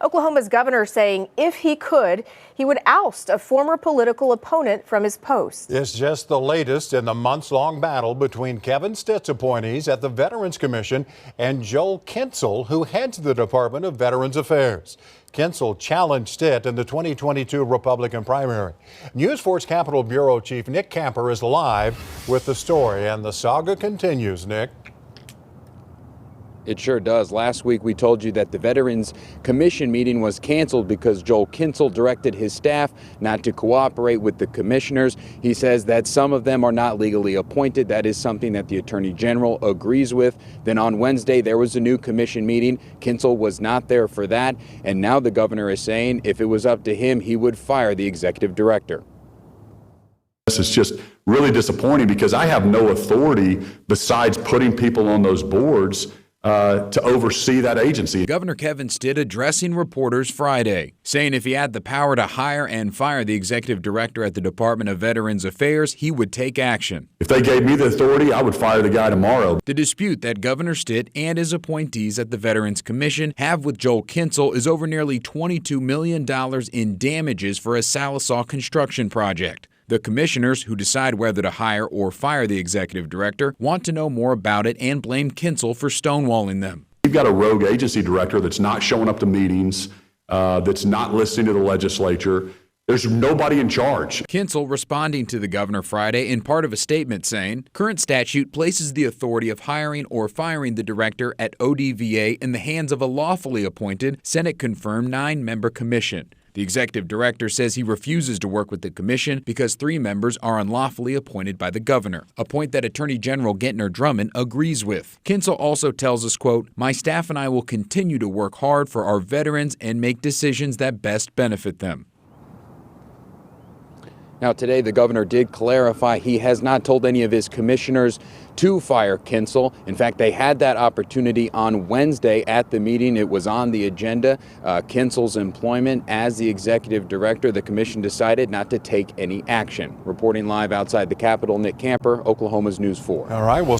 Oklahoma's governor saying if he could, he would oust a former political opponent from his post. It's just the latest in the months-long battle between Kevin Stitt's appointees at the Veterans Commission and Joel Kinsel, who heads the Department of Veterans Affairs. Kinsel challenged Stitt in the 2022 Republican primary. News 4's Capitol Bureau Chief Nick Camper is live with the story, and the saga continues. Nick. It sure does. Last week we told you that the Veterans Commission meeting was canceled because Joel Kinsel directed his staff not to cooperate with the commissioners. He says that some of them are not legally appointed. That is something that the Attorney General agrees with. Then on Wednesday there was a new commission meeting. Kinsel was not there for that. And now the governor is saying if it was up to him, he would fire the executive director. This is just really disappointing because I have no authority besides putting people on those boards to oversee that agency. Governor Kevin Stitt addressing reporters Friday, saying if he had the power to hire and fire the executive director at the Department of Veterans Affairs, he would take action. If they gave me the authority, I would fire the guy tomorrow. The dispute that Governor Stitt and his appointees at the Veterans Commission have with Joel Kinsel is over nearly $22 million in damages for a Sallisaw construction project. The commissioners, who decide whether to hire or fire the executive director, want to know more about it and blame Kinsel for stonewalling them. You've got a rogue agency director that's not showing up to meetings, that's not listening to the legislature. There's nobody in charge. Kinsel responding to the governor Friday in part of a statement saying, current statute places the authority of hiring or firing the director at ODVA in the hands of a lawfully appointed, Senate-confirmed 9-member commission. The executive director says he refuses to work with the commission because 3 members are unlawfully appointed by the governor, a point that Attorney General Gentner Drummond agrees with. Kinsel also tells us, quote, "My staff and I will continue to work hard for our veterans and make decisions that best benefit them." Now, today, the governor did clarify he has not told any of his commissioners to fire Kinsel. In fact, they had that opportunity on Wednesday at the meeting. It was on the agenda. Kinsel's employment as the executive director. The commission decided not to take any action. Reporting live outside the Capitol, Nick Camper, Oklahoma's News 4. All right. Well,